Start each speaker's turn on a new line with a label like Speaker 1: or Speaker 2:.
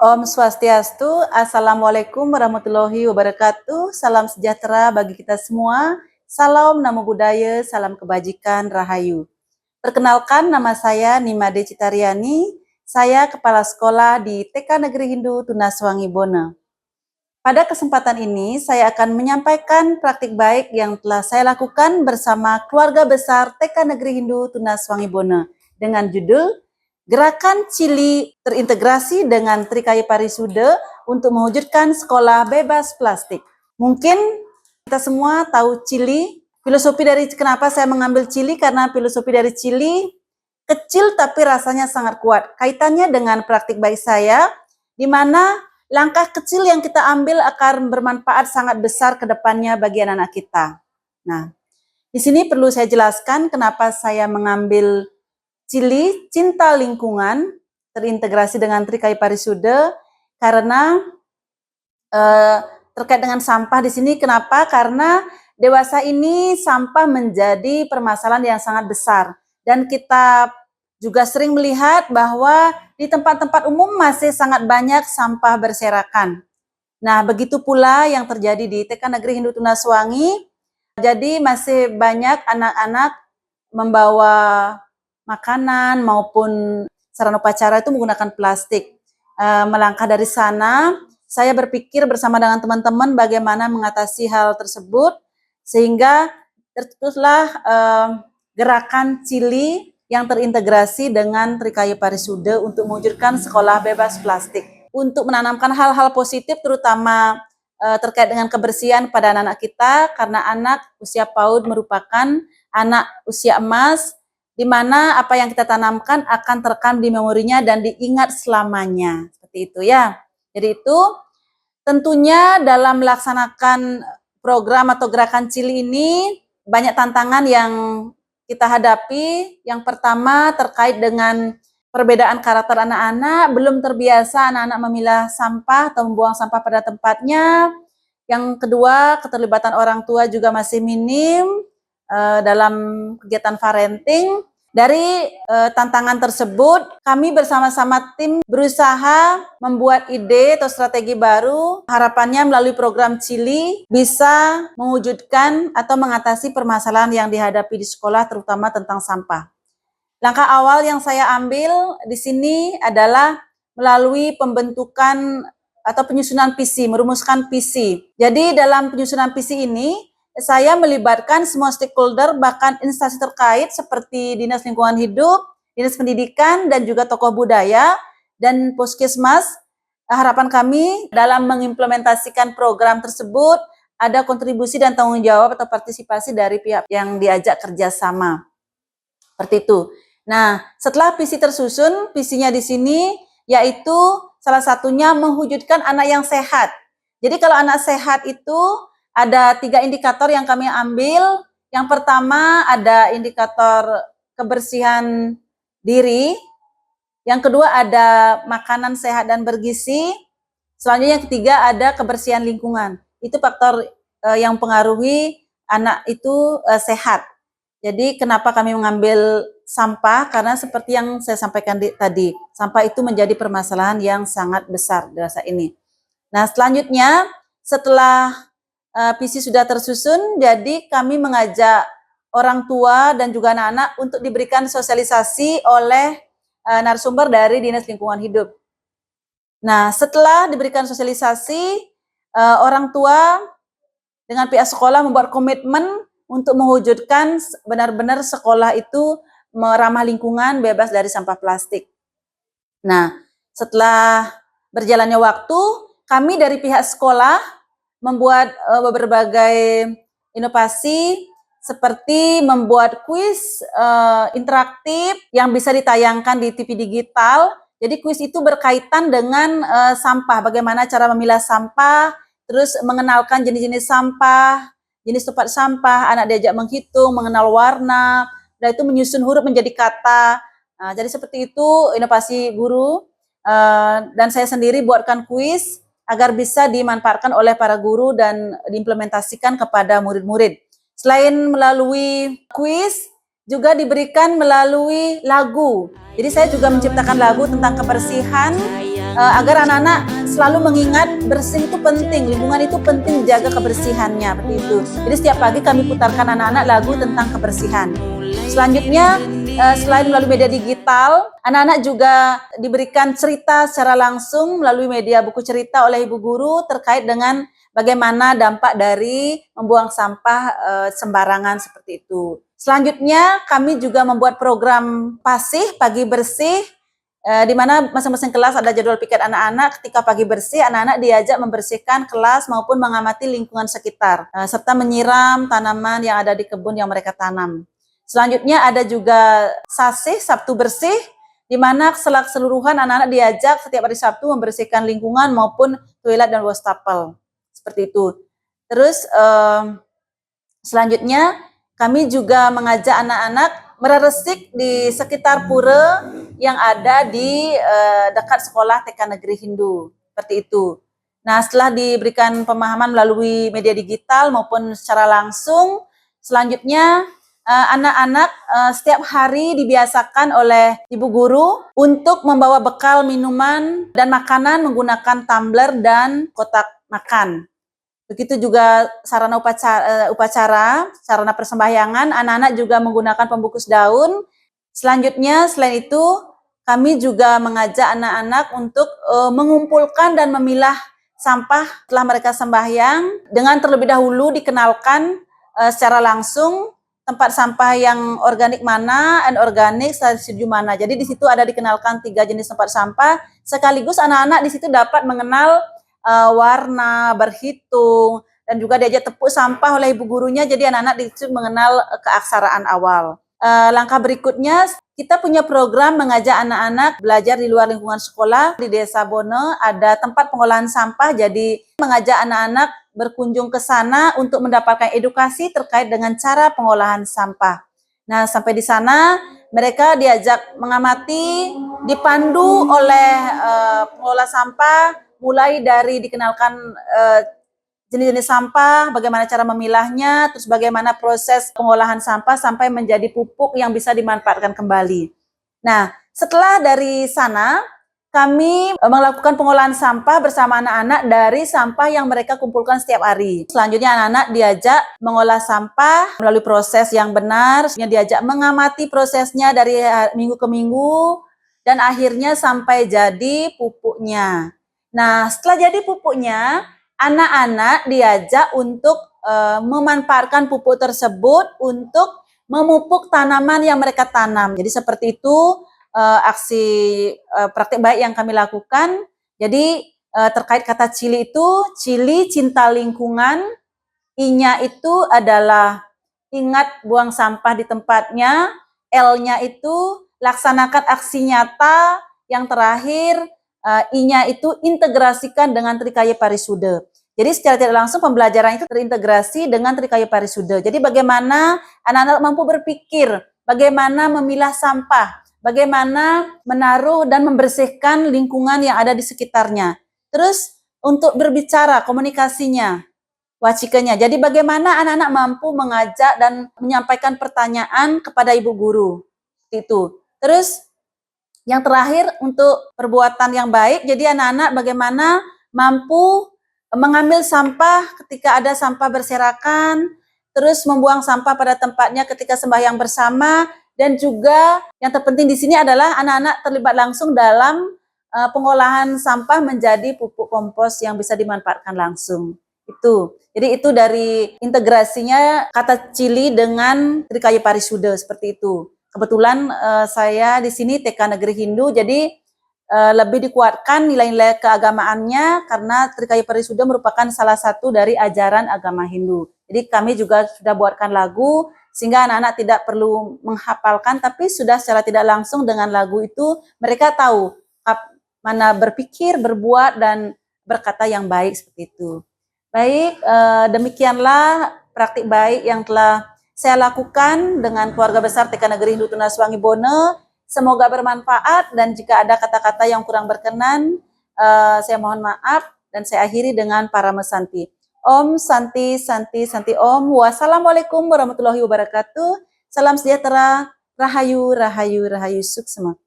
Speaker 1: Om Swastiastu, Assalamualaikum warahmatullahi wabarakatuh. Salam sejahtera bagi kita semua. Salam Namo Buddhaya, salam kebajikan, Rahayu. Perkenalkan, nama saya Nimade Citariani. Saya Kepala Sekolah di TK Negeri Hindu Tunas Wangi Bona. Pada kesempatan ini, saya akan menyampaikan praktik baik yang telah saya lakukan bersama keluarga besar TK Negeri Hindu Tunas Wangi Bona dengan judul Gerakan Cili terintegrasi dengan Trikaya Parisuda untuk mewujudkan sekolah bebas plastik. Mungkin kita semua tahu Cili. Filosofi dari kenapa saya mengambil Cili, karena filosofi dari Cili kecil tapi rasanya sangat kuat. Kaitannya dengan praktik baik saya, di mana langkah kecil yang kita ambil akan bermanfaat sangat besar ke depannya bagi anak-anak kita. Nah, di sini perlu saya jelaskan kenapa saya mengambil Cili, cinta lingkungan, terintegrasi dengan Trikaya Parisuda, karena terkait dengan sampah di sini. Kenapa? Karena dewasa ini sampah menjadi permasalahan yang sangat besar. Dan kita juga sering melihat bahwa di tempat-tempat umum masih sangat banyak sampah berserakan. Nah, begitu pula yang terjadi di TK Negeri Hindu Tunas Wangi. Jadi masih banyak anak-anak membawa makanan maupun sarana upacara itu menggunakan plastik. Melangkah dari sana, saya berpikir bersama dengan teman-teman bagaimana mengatasi hal tersebut, sehingga tercetuslah gerakan Cili yang terintegrasi dengan Trikaya Parisuda untuk mewujudkan sekolah bebas plastik. Untuk menanamkan hal-hal positif, terutama terkait dengan kebersihan pada anak-anak kita, karena anak usia PAUD merupakan anak usia emas, di mana apa yang kita tanamkan akan terekam di memorinya dan diingat selamanya. Seperti itu ya. Jadi itu tentunya dalam melaksanakan program atau gerakan Cili ini banyak tantangan yang kita hadapi. Yang pertama terkait dengan perbedaan karakter anak-anak, belum terbiasa anak-anak memilah sampah atau membuang sampah pada tempatnya. Yang kedua, keterlibatan orang tua juga masih minim dalam kegiatan parenting. Dari tantangan tersebut, kami bersama-sama tim berusaha membuat ide atau strategi baru. Harapannya melalui program Cili bisa mewujudkan atau mengatasi permasalahan yang dihadapi di sekolah, terutama tentang sampah. Langkah awal yang saya ambil di sini adalah melalui pembentukan atau penyusunan visi, merumuskan visi. Jadi dalam penyusunan visi ini, saya melibatkan semua stakeholder, bahkan instansi terkait seperti Dinas Lingkungan Hidup, Dinas Pendidikan, dan juga tokoh budaya, dan Puskesmas. Harapan kami dalam mengimplementasikan program tersebut, ada kontribusi dan tanggung jawab atau partisipasi dari pihak yang diajak kerjasama. Seperti itu. Nah, setelah visi tersusun, visinya di sini yaitu salah satunya mewujudkan anak yang sehat. Jadi kalau anak sehat itu ada 3 indikator yang kami ambil. Yang pertama ada indikator kebersihan diri. Yang kedua ada makanan sehat dan bergizi. Selanjutnya yang ketiga ada kebersihan lingkungan. Itu faktor yang mempengaruhi anak itu sehat. Jadi kenapa kami mengambil sampah? Karena seperti yang saya sampaikan tadi, sampah itu menjadi permasalahan yang sangat besar dewasa ini. Nah, selanjutnya setelah visi sudah tersusun, jadi kami mengajak orang tua dan juga anak-anak untuk diberikan sosialisasi oleh narasumber dari Dinas Lingkungan Hidup. Nah, setelah diberikan sosialisasi, orang tua dengan pihak sekolah membuat komitmen untuk mewujudkan benar-benar sekolah itu ramah lingkungan, bebas dari sampah plastik. Nah, setelah berjalannya waktu, kami dari pihak sekolah membuat berbagai inovasi seperti membuat kuis interaktif yang bisa ditayangkan di TV digital. Jadi kuis itu berkaitan dengan sampah, bagaimana cara memilah sampah, terus mengenalkan jenis-jenis sampah, jenis tempat sampah, anak diajak menghitung, mengenal warna, dan itu menyusun huruf menjadi kata. Nah, jadi seperti itu inovasi guru, dan saya sendiri buatkan kuis agar bisa dimanfaatkan oleh para guru dan diimplementasikan kepada murid-murid. Selain melalui kuis, juga diberikan melalui lagu. Jadi saya juga menciptakan lagu tentang kebersihan agar anak-anak selalu mengingat bersih itu penting, lingkungan itu penting, jaga kebersihannya, seperti itu. Jadi setiap pagi kami putarkan anak-anak lagu tentang kebersihan. Selanjutnya, selain melalui media digital, anak-anak juga diberikan cerita secara langsung melalui media buku cerita oleh ibu guru terkait dengan bagaimana dampak dari membuang sampah sembarangan seperti itu. Selanjutnya, kami juga membuat program pasih pagi bersih, di mana masing-masing kelas ada jadwal piket anak-anak. Ketika pagi bersih, anak-anak diajak membersihkan kelas maupun mengamati lingkungan sekitar, serta menyiram tanaman yang ada di kebun yang mereka tanam. Selanjutnya ada juga sasih Sabtu bersih, di mana keseluruhan anak-anak diajak setiap hari Sabtu membersihkan lingkungan maupun toilet dan wastafel. Seperti itu. Terus selanjutnya kami juga mengajak anak-anak meresik di sekitar pura yang ada di dekat sekolah TK Negeri Hindu. Seperti itu. Nah, setelah diberikan pemahaman melalui media digital maupun secara langsung, selanjutnya anak-anak setiap hari dibiasakan oleh ibu guru untuk membawa bekal minuman dan makanan menggunakan tumbler dan kotak makan. Begitu juga sarana upacara, sarana persembahyangan, anak-anak juga menggunakan pembungkus daun. Selanjutnya, selain itu, kami juga mengajak anak-anak untuk mengumpulkan dan memilah sampah setelah mereka sembahyang, dengan terlebih dahulu dikenalkan secara langsung tempat sampah yang organik mana, anorganik, residu mana. Jadi di situ ada dikenalkan 3 jenis tempat sampah, sekaligus anak-anak di situ dapat mengenal warna, berhitung, dan juga diajak tepuk sampah oleh ibu gurunya, jadi anak-anak di situ mengenal keaksaraan awal. Langkah berikutnya, kita punya program mengajak anak-anak belajar di luar lingkungan sekolah. Di Desa Bone ada tempat pengolahan sampah, jadi mengajak anak-anak berkunjung ke sana untuk mendapatkan edukasi terkait dengan cara pengolahan sampah. Nah, sampai di sana mereka diajak mengamati, dipandu oleh pengelola sampah, mulai dari dikenalkan jenis-jenis sampah, bagaimana cara memilahnya, terus bagaimana proses pengolahan sampah sampai menjadi pupuk yang bisa dimanfaatkan kembali. Nah, setelah dari sana, kami melakukan pengolahan sampah bersama anak-anak dari sampah yang mereka kumpulkan setiap hari. Selanjutnya anak-anak diajak mengolah sampah melalui proses yang benar, diajak mengamati prosesnya dari minggu ke minggu, dan akhirnya sampai jadi pupuknya. Nah, setelah jadi pupuknya, anak-anak diajak untuk memanfaatkan pupuk tersebut untuk memupuk tanaman yang mereka tanam. Jadi seperti itu aksi praktik baik yang kami lakukan. Jadi terkait kata Cili itu, Cili cinta lingkungan, I-nya itu adalah ingat buang sampah di tempatnya, L-nya itu laksanakan aksi nyata, yang terakhir I-nya itu integrasikan dengan Trikaya Parisuda. Jadi secara tidak langsung pembelajaran itu terintegrasi dengan Trikaya Parisuda. Jadi bagaimana anak-anak mampu berpikir, bagaimana memilah sampah, bagaimana menaruh dan membersihkan lingkungan yang ada di sekitarnya. Terus untuk berbicara, komunikasinya, wacikanya. Jadi bagaimana anak-anak mampu mengajak dan menyampaikan pertanyaan kepada ibu guru. Itu. Terus yang terakhir untuk perbuatan yang baik, jadi anak-anak bagaimana mampu mengambil sampah ketika ada sampah berserakan, terus membuang sampah pada tempatnya ketika sembahyang bersama, dan juga yang terpenting di sini adalah anak-anak terlibat langsung dalam pengolahan sampah menjadi pupuk kompos yang bisa dimanfaatkan langsung. Itu. Jadi itu dari integrasinya kata Cili dengan Trikaya Parisuda seperti itu. Kebetulan saya di sini TK Negeri Hindu, jadi lebih dikuatkan nilai-nilai keagamaannya karena Trikaya Parisuda merupakan salah satu dari ajaran agama Hindu. Jadi kami juga sudah buatkan lagu sehingga anak-anak tidak perlu menghafalkan, tapi sudah secara tidak langsung dengan lagu itu mereka tahu mana berpikir, berbuat, dan berkata yang baik seperti itu. Baik, demikianlah praktik baik yang telah saya lakukan dengan keluarga besar TK Negeri Hindu Tunaswangi Bone. Semoga bermanfaat, dan jika ada kata-kata yang kurang berkenan, saya mohon maaf, dan saya akhiri dengan Paramesanti. Om Santi Santi Santi Om. Wassalamualaikum warahmatullahi wabarakatuh. Salam sejahtera. Rahayu Rahayu Rahayu Suksema.